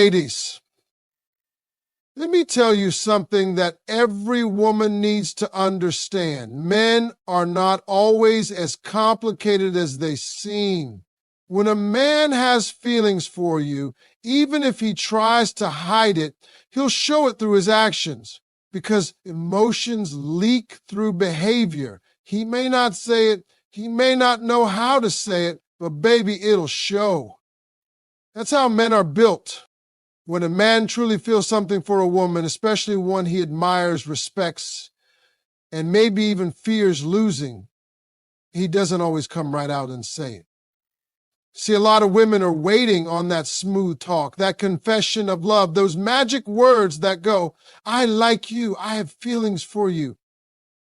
Ladies, let me tell you something that every woman needs to understand. Men are not always as complicated as they seem. When a man has feelings for you, even if he tries to hide it, he'll show it through his actions because emotions leak through behavior. He may not say it, he may not know how to say it, but baby, it'll show. That's how men are built. When a man truly feels something for a woman, especially one he admires, respects, and maybe even fears losing, he doesn't always come right out and say it. See, a lot of women are waiting on that smooth talk, that confession of love, those magic words that go, I like you, I have feelings for you.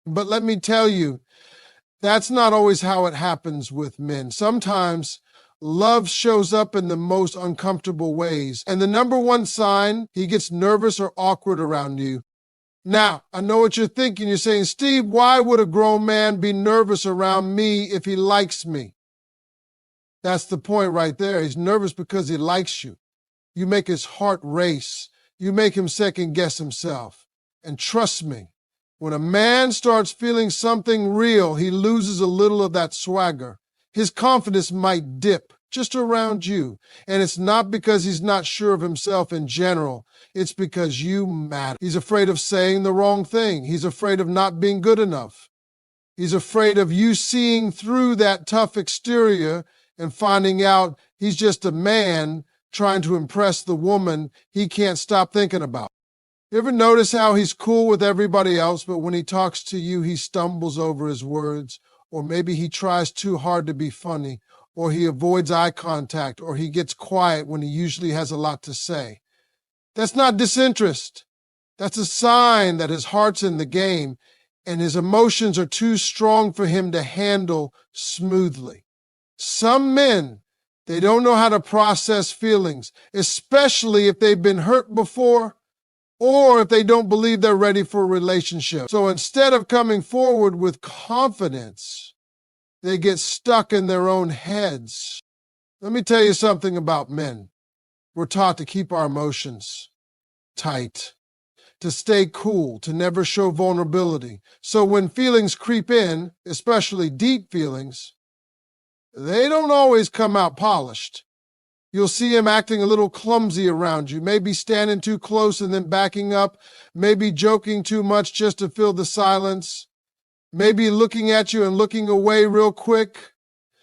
But let me tell you, that's not always how it happens with men. Sometimes love shows up in the most uncomfortable ways. And the number one sign, he gets nervous or awkward around you. Now, I know what you're thinking. You're saying, Steve, why would a grown man be nervous around me if he likes me? That's the point right there. He's nervous because he likes you. You make his heart race. You make him second guess himself. And trust me, when a man starts feeling something real, he loses a little of that swagger. His confidence might dip just around you. And it's not because he's not sure of himself in general. It's because you matter. He's afraid of saying the wrong thing. He's afraid of not being good enough. He's afraid of you seeing through that tough exterior and finding out he's just a man trying to impress the woman he can't stop thinking about. You ever notice how he's cool with everybody else, but when he talks to you, he stumbles over his words? Or maybe he tries too hard to be funny, or he avoids eye contact, or he gets quiet when he usually has a lot to say. That's not disinterest. That's a sign that his heart's in the game and his emotions are too strong for him to handle smoothly. Some men, they don't know how to process feelings, especially if they've been hurt before or if they don't believe they're ready for a relationship. So instead of coming forward with confidence, they get stuck in their own heads. Let me tell you something about men. We're taught to keep our emotions tight, to stay cool, to never show vulnerability. So when feelings creep in, especially deep feelings, they don't always come out polished. You'll see him acting a little clumsy around you, maybe standing too close and then backing up, maybe joking too much just to fill the silence, maybe looking at you and looking away real quick.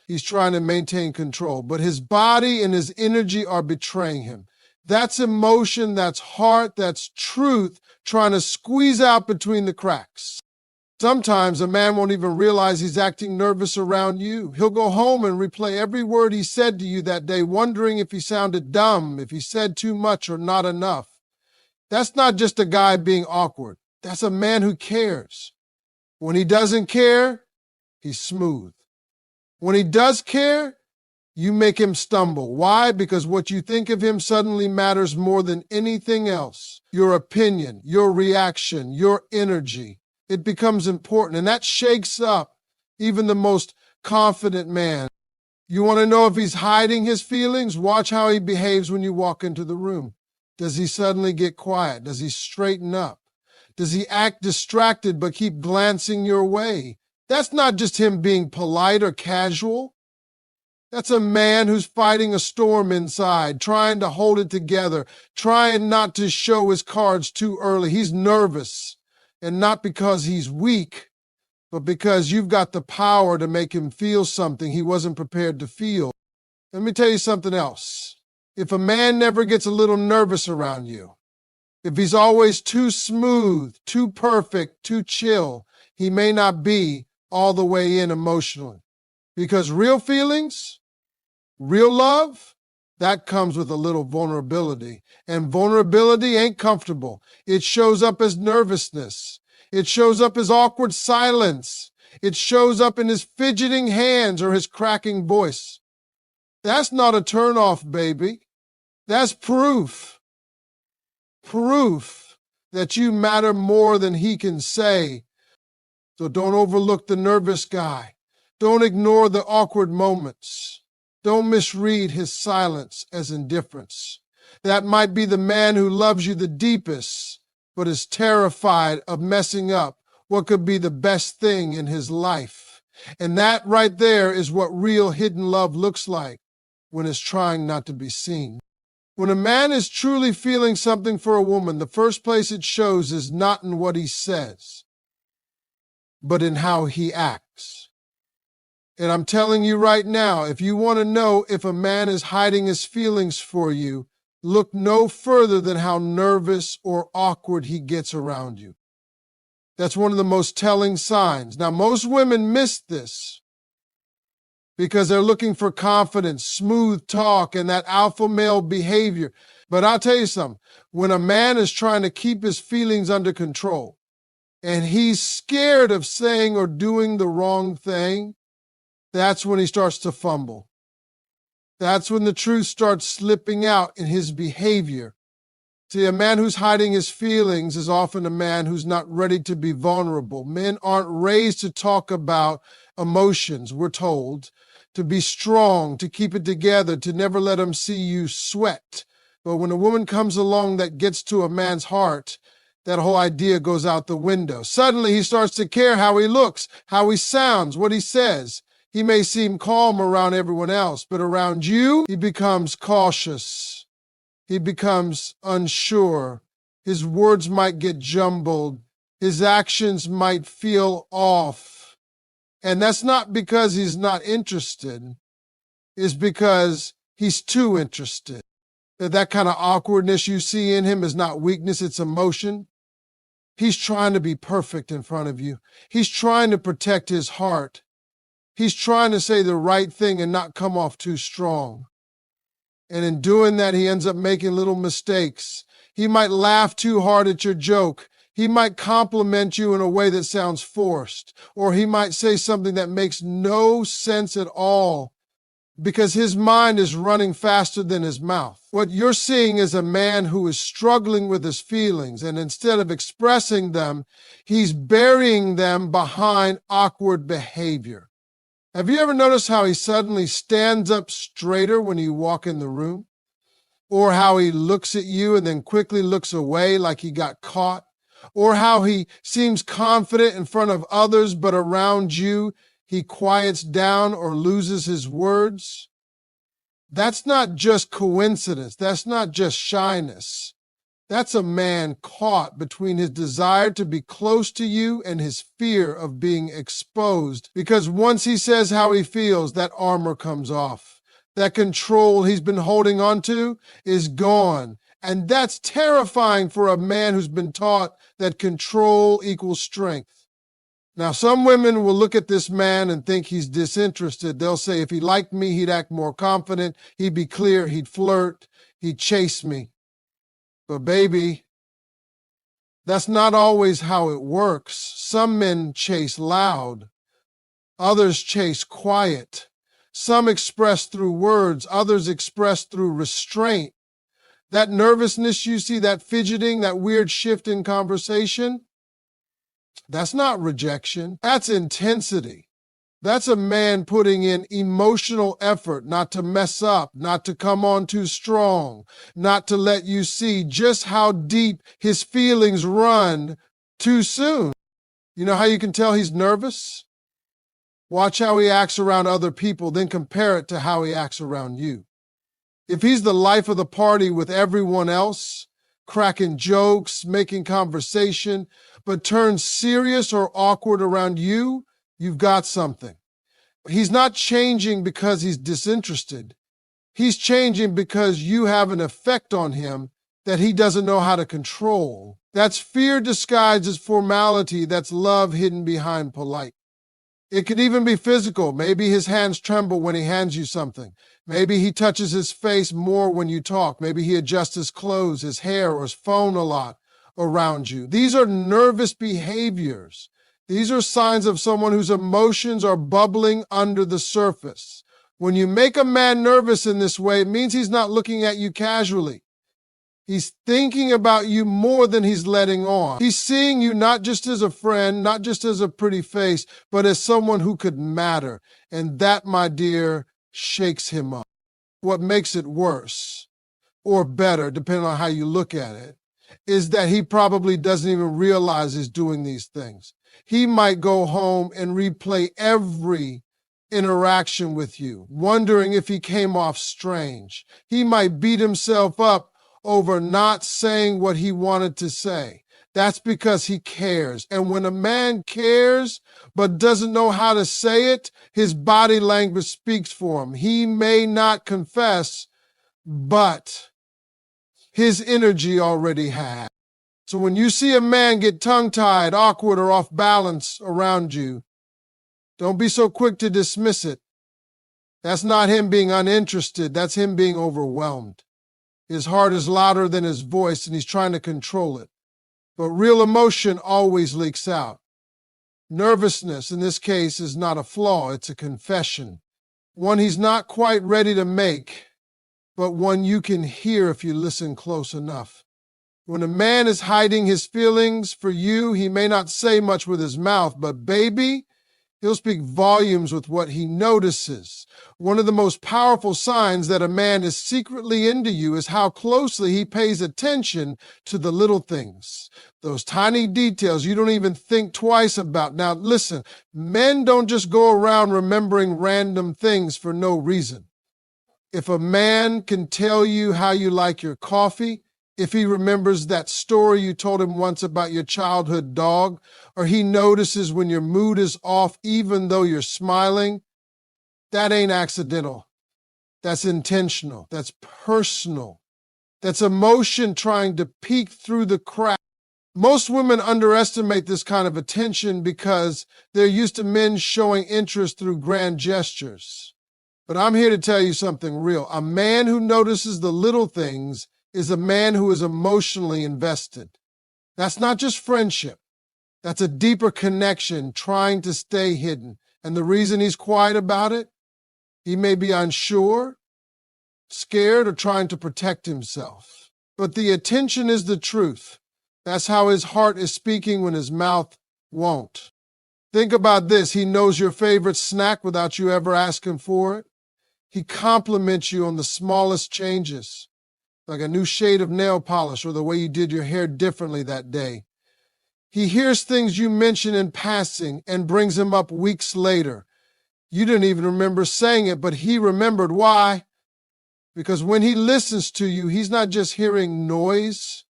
He's trying to maintain control, but his body and his energy are betraying him. That's emotion, that's heart, that's truth trying to squeeze out between the cracks. Sometimes a man won't even realize he's acting nervous around you. He'll go home and replay every word he said to you that day, wondering if he sounded dumb, if he said too much or not enough. That's not just a guy being awkward. That's a man who cares. When he doesn't care, he's smooth. When he does care, you make him stumble. Why? Because what you think of him suddenly matters more than anything else. Your opinion, your reaction, your energy. It becomes important, and that shakes up even the most confident man. You want to know if he's hiding his feelings? Watch how he behaves when you walk into the room. Does he suddenly get quiet? Does he straighten up? Does he act distracted but keep glancing your way? That's not just him being polite or casual. That's a man who's fighting a storm inside, trying to hold it together, trying not to show his cards too early. He's nervous. And not because he's weak, but because you've got the power to make him feel something he wasn't prepared to feel. Let me tell you something else. If a man never gets a little nervous around you, if he's always too smooth, too perfect, too chill, he may not be all the way in emotionally. Because real feelings, real love, that comes with a little vulnerability. And vulnerability ain't comfortable. It shows up as nervousness. It shows up as awkward silence. It shows up in his fidgeting hands or his cracking voice. That's not a turnoff, baby. That's proof. Proof that you matter more than he can say. So don't overlook the nervous guy. Don't ignore the awkward moments. Don't misread his silence as indifference. That might be the man who loves you the deepest, but is terrified of messing up what could be the best thing in his life. And that right there is what real hidden love looks like when it's trying not to be seen. When a man is truly feeling something for a woman, the first place it shows is not in what he says, but in how he acts. And I'm telling you right now, if you want to know if a man is hiding his feelings for you, look no further than how nervous or awkward he gets around you. That's one of the most telling signs. Now, most women miss this because they're looking for confidence, smooth talk, and that alpha male behavior. But I'll tell you something, when a man is trying to keep his feelings under control and he's scared of saying or doing the wrong thing, that's when he starts to fumble. That's when the truth starts slipping out in his behavior. See, a man who's hiding his feelings is often a man who's not ready to be vulnerable. Men aren't raised to talk about emotions, we're told, to be strong, to keep it together, to never let them see you sweat. But when a woman comes along that gets to a man's heart, that whole idea goes out the window. Suddenly he starts to care how he looks, how he sounds, what he says. He may seem calm around everyone else, but around you, he becomes cautious. He becomes unsure. His words might get jumbled. His actions might feel off. And that's not because he's not interested. It's because he's too interested. That kind of awkwardness you see in him is not weakness, it's emotion. He's trying to be perfect in front of you. He's trying to protect his heart. He's trying to say the right thing and not come off too strong. And in doing that, he ends up making little mistakes. He might laugh too hard at your joke. He might compliment you in a way that sounds forced. Or he might say something that makes no sense at all because his mind is running faster than his mouth. What you're seeing is a man who is struggling with his feelings, and instead of expressing them, he's burying them behind awkward behavior. Have you ever noticed how he suddenly stands up straighter when you walk in the room? Or how he looks at you and then quickly looks away like he got caught? Or how he seems confident in front of others, but around you, he quiets down or loses his words? That's not just coincidence. That's not just shyness. That's a man caught between his desire to be close to you and his fear of being exposed. Because once he says how he feels, that armor comes off. That control he's been holding on to is gone. And that's terrifying for a man who's been taught that control equals strength. Now, some women will look at this man and think he's disinterested. They'll say, if he liked me, he'd act more confident, he'd be clear, he'd flirt, he'd chase me. But baby, that's not always how it works. Some men chase loud. Others chase quiet. Some express through words. Others express through restraint. That nervousness you see, that fidgeting, that weird shift in conversation, that's not rejection. That's intensity. That's a man putting in emotional effort not to mess up, not to come on too strong, not to let you see just how deep his feelings run too soon. You know how you can tell he's nervous? Watch how he acts around other people, then compare it to how he acts around you. If he's the life of the party with everyone else, cracking jokes, making conversation, but turns serious or awkward around you, you've got something. He's not changing because he's disinterested. He's changing because you have an effect on him that he doesn't know how to control. That's fear disguised as formality. That's love hidden behind polite. It could even be physical. Maybe his hands tremble when he hands you something. Maybe he touches his face more when you talk. Maybe he adjusts his clothes, his hair, or his phone a lot around you. These are nervous behaviors. These are signs of someone whose emotions are bubbling under the surface. When you make a man nervous in this way, it means he's not looking at you casually. He's thinking about you more than he's letting on. He's seeing you not just as a friend, not just as a pretty face, but as someone who could matter. And that, my dear, shakes him up. What makes it worse, or better, depending on how you look at it, is that he probably doesn't even realize he's doing these things. He might go home and replay every interaction with you, wondering if he came off strange. He might beat himself up over not saying what he wanted to say. That's because he cares. And when a man cares but doesn't know how to say it, his body language speaks for him. He may not confess, but his energy already has. So when you see a man get tongue-tied, awkward, or off balance around you, don't be so quick to dismiss it. That's not him being uninterested. That's him being overwhelmed. His heart is louder than his voice, and he's trying to control it. But real emotion always leaks out. Nervousness, in this case, is not a flaw. It's a confession. One he's not quite ready to make, but one you can hear if you listen close enough. When a man is hiding his feelings for you, he may not say much with his mouth, but baby, he'll speak volumes with what he notices. One of the most powerful signs that a man is secretly into you is how closely he pays attention to the little things, those tiny details you don't even think twice about. Now, listen, men don't just go around remembering random things for no reason. If a man can tell you how you like your coffee, if he remembers that story you told him once about your childhood dog, or he notices when your mood is off even though you're smiling, that ain't accidental. That's intentional. That's personal. That's emotion trying to peek through the crack. Most women underestimate this kind of attention because they're used to men showing interest through grand gestures. But I'm here to tell you something real. A man who notices the little things is a man who is emotionally invested. That's not just friendship. That's a deeper connection trying to stay hidden. And the reason he's quiet about it, he may be unsure, scared, or trying to protect himself. But the attention is the truth. That's how his heart is speaking when his mouth won't. Think about this. He knows your favorite snack without you ever asking for it. He compliments you on the smallest changes, like a new shade of nail polish or the way you did your hair differently that day. He hears things you mention in passing and brings them up weeks later. You didn't even remember saying it, but he remembered. Why? Because when he listens to you, he's not just hearing noise,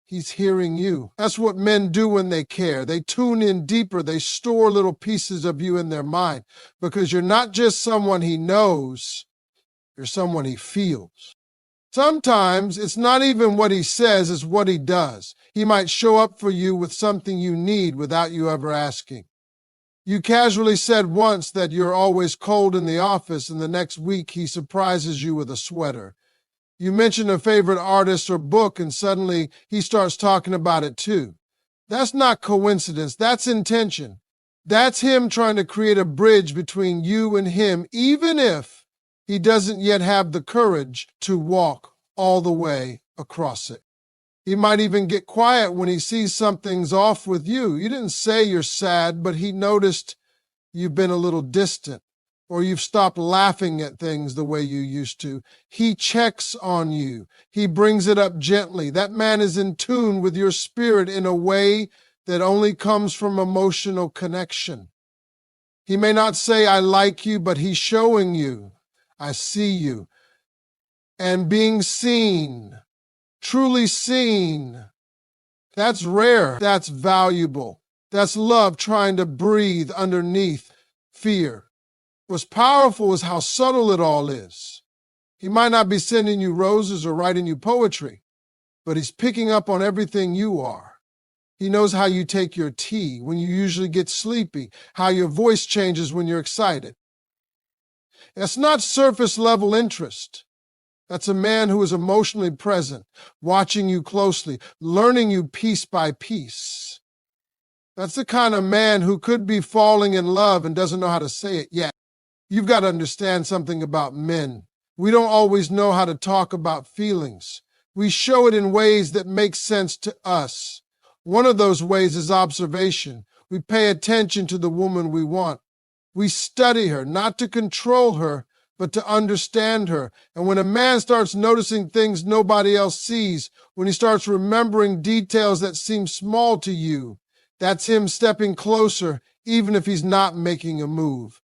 he's hearing you. That's what men do when they care. They tune in deeper. They store little pieces of you in their mind because you're not just someone he knows, you're someone he feels. Sometimes it's not even what he says, it's what he does. He might show up for you with something you need without you ever asking. You casually said once that you're always cold in the office, and the next week he surprises you with a sweater. You mention a favorite artist or book, and suddenly he starts talking about it too. That's not coincidence, that's intention. That's him trying to create a bridge between you and him, even if he doesn't yet have the courage to walk all the way across it. He might even get quiet when he sees something's off with you. You didn't say you're sad, but he noticed you've been a little distant, or you've stopped laughing at things the way you used to. He checks on you. He brings it up gently. That man is in tune with your spirit in a way that only comes from emotional connection. He may not say, I like you, but he's showing you, I see you. And being seen, truly seen, that's rare, that's valuable. That's love trying to breathe underneath fear. What's powerful is how subtle it all is. He might not be sending you roses or writing you poetry, but he's picking up on everything you are. He knows how you take your tea, when you usually get sleepy, how your voice changes when you're excited. That's not surface level interest. That's a man who is emotionally present, watching you closely, learning you piece by piece. That's the kind of man who could be falling in love and doesn't know how to say it yet. You've got to understand something about men. We don't always know how to talk about feelings. We show it in ways that make sense to us. One of those ways is observation. We pay attention to the woman we want. We study her, not to control her, but to understand her. And when a man starts noticing things nobody else sees, when he starts remembering details that seem small to you, that's him stepping closer, even if he's not making a move.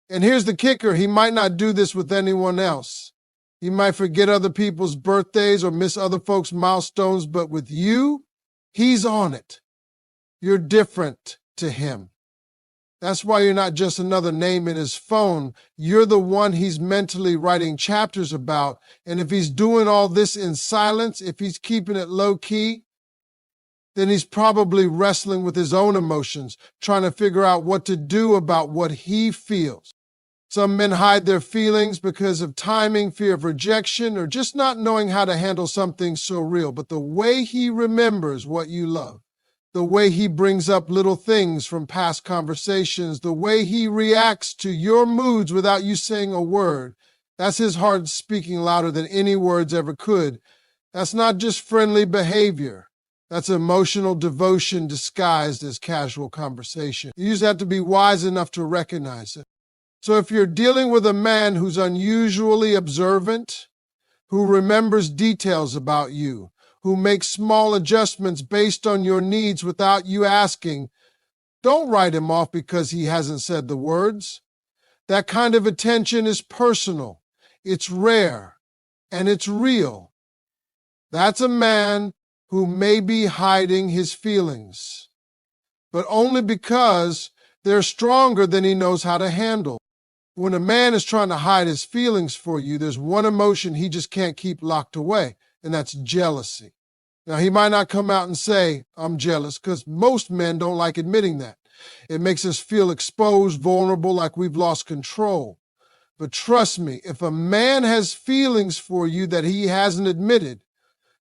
And here's the kicker, he might not do this with anyone else. He might forget other people's birthdays or miss other folks' milestones, but with you, he's on it. You're different to him. That's why you're not just another name in his phone. You're the one he's mentally writing chapters about. And if he's doing all this in silence, if he's keeping it low key, then he's probably wrestling with his own emotions, trying to figure out what to do about what he feels. Some men hide their feelings because of timing, fear of rejection, or just not knowing how to handle something so real. But the way he remembers what you love, the way he brings up little things from past conversations, the way he reacts to your moods without you saying a word, that's his heart speaking louder than any words ever could. That's not just friendly behavior. That's emotional devotion disguised as casual conversation. You just have to be wise enough to recognize it. So if you're dealing with a man who's unusually observant, who remembers details about you, who makes small adjustments based on your needs without you asking, don't write him off because he hasn't said the words. That kind of attention is personal, it's rare, and it's real. That's a man who may be hiding his feelings, but only because they're stronger than he knows how to handle. When a man is trying to hide his feelings for you, there's one emotion he just can't keep locked away, and that's jealousy. Now, he might not come out and say, I'm jealous, because most men don't like admitting that. It makes us feel exposed, vulnerable, like we've lost control. But trust me, if a man has feelings for you that he hasn't admitted,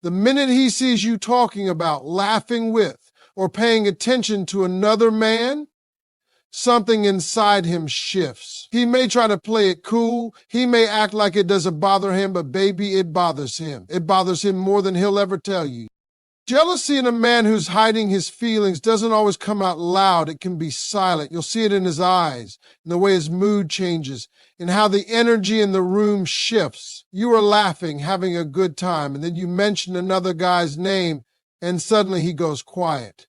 the minute he sees you talking about, laughing with, or paying attention to another man, something inside him shifts. He may try to play it cool. He may act like it doesn't bother him, but baby, it bothers him. It bothers him more than he'll ever tell you. Jealousy in a man who's hiding his feelings doesn't always come out loud. It can be silent. You'll see it in his eyes, in the way his mood changes, in how the energy in the room shifts. You are laughing, having a good time, and then you mention another guy's name, and suddenly he goes quiet.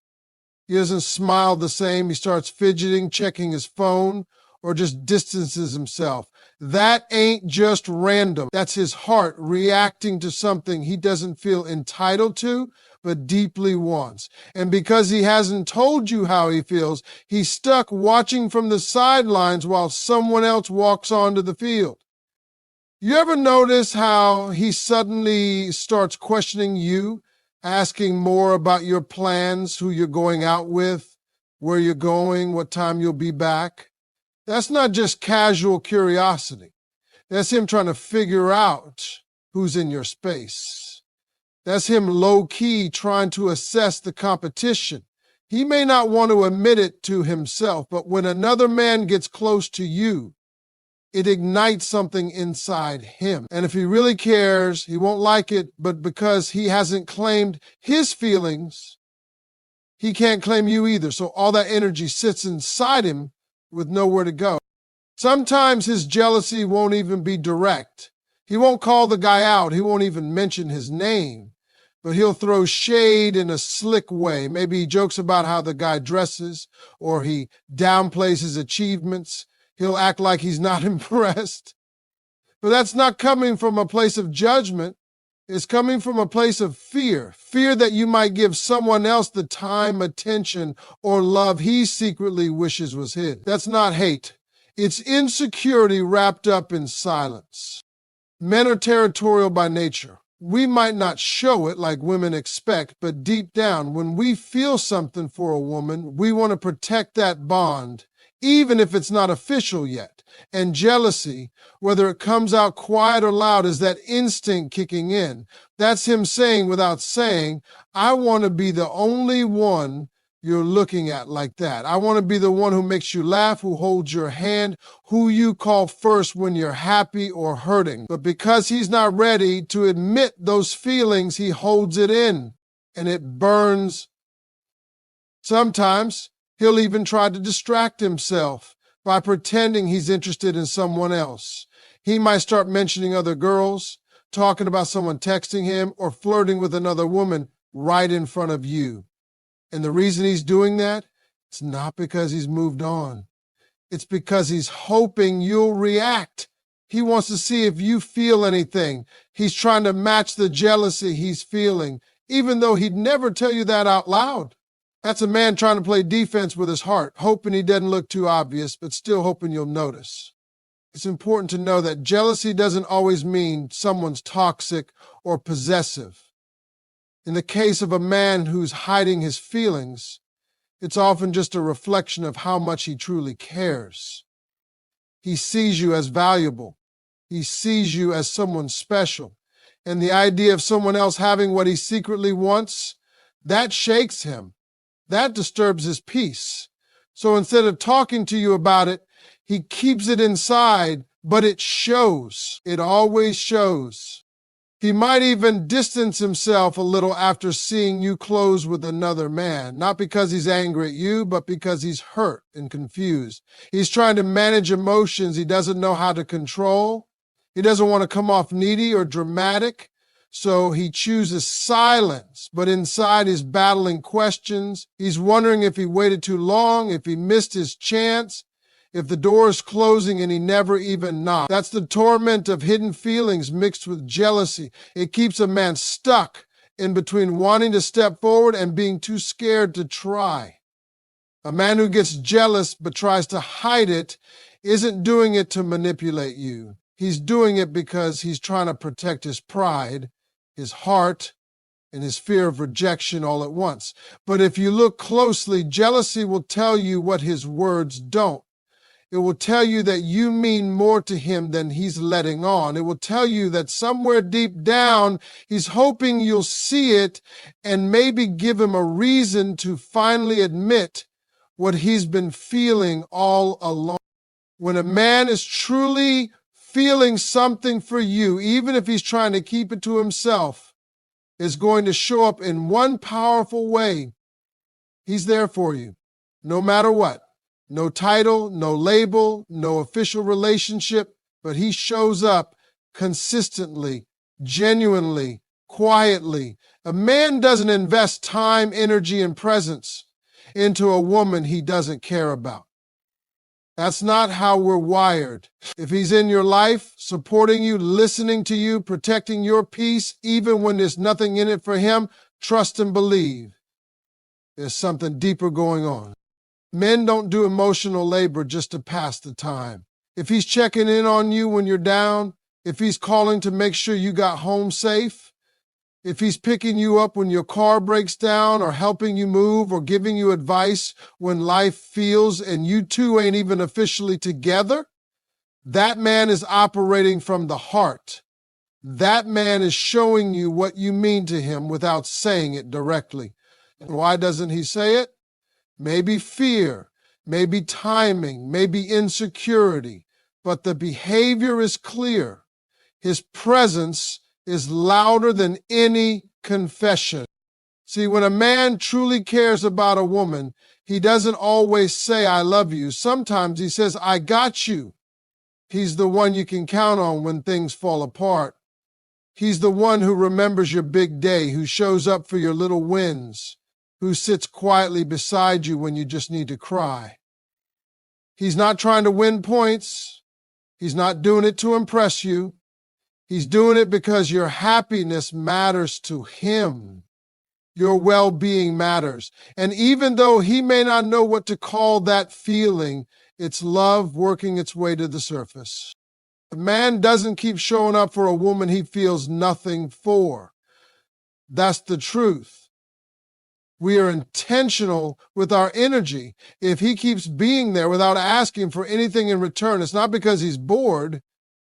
He doesn't smile the same. He starts fidgeting, checking his phone, or just distances himself. That ain't just random. That's his heart reacting to something he doesn't feel entitled to, but deeply wants. And because he hasn't told you how he feels, he's stuck watching from the sidelines while someone else walks onto the field. You ever notice how he suddenly starts questioning you? Asking more about your plans, who you're going out with, where you're going, what time you'll be back. That's not just casual curiosity. That's him trying to figure out who's in your space. That's him low-key trying to assess the competition. He may not want to admit it to himself, but when another man gets close to you, it ignites something inside him. And if he really cares, he won't like it, but because he hasn't claimed his feelings, he can't claim you either. So all that energy sits inside him with nowhere to go. Sometimes his jealousy won't even be direct. He won't call the guy out. He won't even mention his name, but he'll throw shade in a slick way. Maybe he jokes about how the guy dresses, or he downplays his achievements. He'll act like he's not impressed. But that's not coming from a place of judgment. It's coming from a place of fear. Fear that you might give someone else the time, attention, or love he secretly wishes was his. That's not hate. It's insecurity wrapped up in silence. Men are territorial by nature. We might not show it like women expect, but deep down, when we feel something for a woman, we want to protect that bond, even if it's not official yet. And jealousy, whether it comes out quiet or loud, is that instinct kicking in. That's him saying without saying, I want to be the only one you're looking at like that. I want to be the one who makes you laugh, who holds your hand, who you call first when you're happy or hurting. But because he's not ready to admit those feelings, he holds it in, and it burns. Sometimes he'll even try to distract himself by pretending he's interested in someone else. He might start mentioning other girls, talking about someone texting him, or flirting with another woman right in front of you. And the reason he's doing that, it's not because he's moved on. It's because he's hoping you'll react. He wants to see if you feel anything. He's trying to match the jealousy he's feeling, even though he'd never tell you that out loud. That's a man trying to play defense with his heart, hoping he doesn't look too obvious, but still hoping you'll notice. It's important to know that jealousy doesn't always mean someone's toxic or possessive. In the case of a man who's hiding his feelings, it's often just a reflection of how much he truly cares. He sees you as valuable. He sees you as someone special. And the idea of someone else having what he secretly wants, that shakes him. That disturbs his peace. So instead of talking to you about it, he keeps it inside, but it shows. It always shows. He might even distance himself a little after seeing you close with another man, not because he's angry at you, but because he's hurt and confused. He's trying to manage emotions he doesn't know how to control. He doesn't want to come off needy or dramatic, so he chooses silence, but inside he's battling questions. He's wondering if he waited too long, if he missed his chance, if the door is closing and he never even knocked. That's the torment of hidden feelings mixed with jealousy. It keeps a man stuck in between wanting to step forward and being too scared to try. A man who gets jealous but tries to hide it isn't doing it to manipulate you. He's doing it because he's trying to protect his pride, his heart, and his fear of rejection all at once. But if you look closely, jealousy will tell you what his words don't. It will tell you that you mean more to him than he's letting on. It will tell you that somewhere deep down, he's hoping you'll see it and maybe give him a reason to finally admit what he's been feeling all along. When a man is truly feeling something for you, even if he's trying to keep it to himself, it's going to show up in one powerful way. He's there for you, no matter what. No title, no label, no official relationship, but he shows up consistently, genuinely, quietly. A man doesn't invest time, energy, and presence into a woman he doesn't care about. That's not how we're wired. If he's in your life, supporting you, listening to you, protecting your peace, even when there's nothing in it for him, trust and believe. There's something deeper going on. Men don't do emotional labor just to pass the time. If he's checking in on you when you're down, if he's calling to make sure you got home safe, if he's picking you up when your car breaks down or helping you move or giving you advice when life feels and you two ain't even officially together, that man is operating from the heart. That man is showing you what you mean to him without saying it directly. And why doesn't he say it? Maybe fear, maybe timing, maybe insecurity, but the behavior is clear. His presence is louder than any confession. See, when a man truly cares about a woman, he doesn't always say, "I love you." Sometimes he says, "I got you." He's the one you can count on when things fall apart. He's the one who remembers your big day, who shows up for your little wins, who sits quietly beside you when you just need to cry. He's not trying to win points. He's not doing it to impress you. He's doing it because your happiness matters to him. Your well-being matters. And even though he may not know what to call that feeling, it's love working its way to the surface. A man doesn't keep showing up for a woman he feels nothing for. That's the truth. We are intentional with our energy. If he keeps being there without asking for anything in return, it's not because he's bored.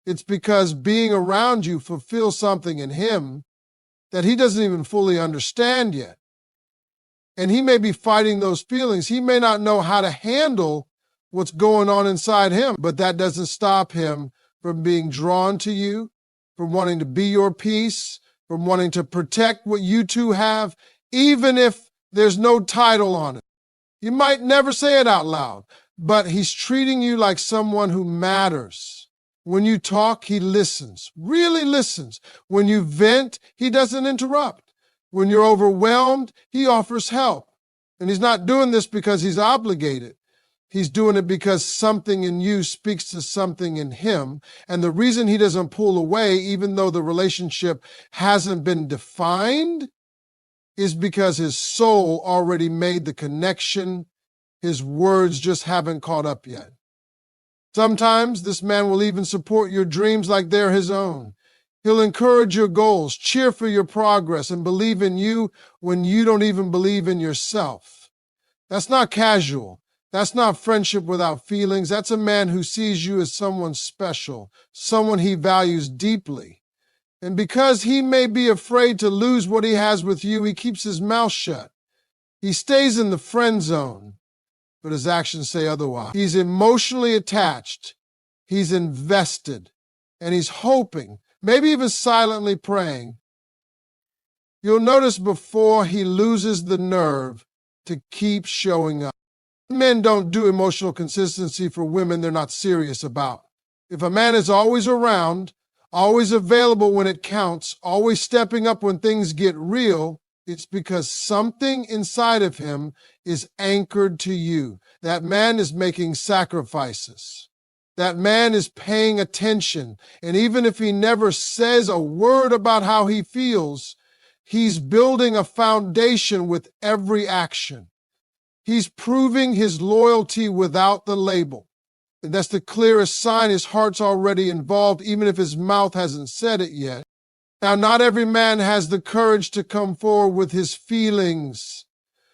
It's because being around you fulfills something in him that he doesn't even fully understand yet. And he may be fighting those feelings. He may not know how to handle what's going on inside him, but that doesn't stop him from being drawn to you, from wanting to be your peace, from wanting to protect what you two have, even if there's no title on it. You might never say it out loud, but he's treating you like someone who matters, When you talk, he listens, really listens. When you vent, he doesn't interrupt. When you're overwhelmed, he offers help. And he's not doing this because he's obligated. He's doing it because something in you speaks to something in him. And the reason he doesn't pull away, even though the relationship hasn't been defined, is because his soul already made the connection. His words just haven't caught up yet. Sometimes this man will even support your dreams like they're his own. He'll encourage your goals, cheer for your progress, and believe in you when you don't even believe in yourself. That's not casual. That's not friendship without feelings. That's a man who sees you as someone special, someone he values deeply. And because he may be afraid to lose what he has with you, he keeps his mouth shut. He stays in the friend zone, but his actions say otherwise. He's emotionally attached. He's invested, and he's hoping, maybe even silently praying. You'll notice before he loses the nerve to keep showing up. Men don't do emotional consistency for women they're not serious about. If a man is always around, always available when it counts, always stepping up when things get real, it's because something inside of him is anchored to you. That man is making sacrifices. That man is paying attention. And even if he never says a word about how he feels, he's building a foundation with every action. He's proving his loyalty without the label. And that's the clearest sign his heart's already involved, even if his mouth hasn't said it yet. Now, not every man has the courage to come forward with his feelings.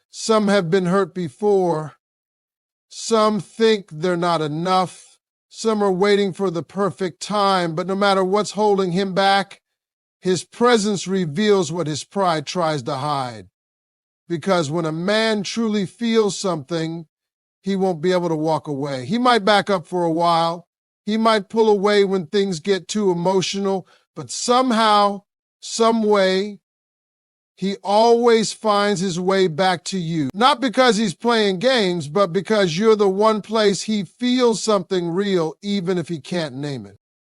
Some have been hurt before. Some think they're not enough. Some are waiting for the perfect time. But no matter what's holding him back, his presence reveals what his pride tries to hide. Because when a man truly feels something, he won't be able to walk away. He might back up for a while. He might pull away when things get too emotional, but somehow, some way, he always finds his way back to you. Not because he's playing games, but because you're the one place he feels something real, even if he can't name it.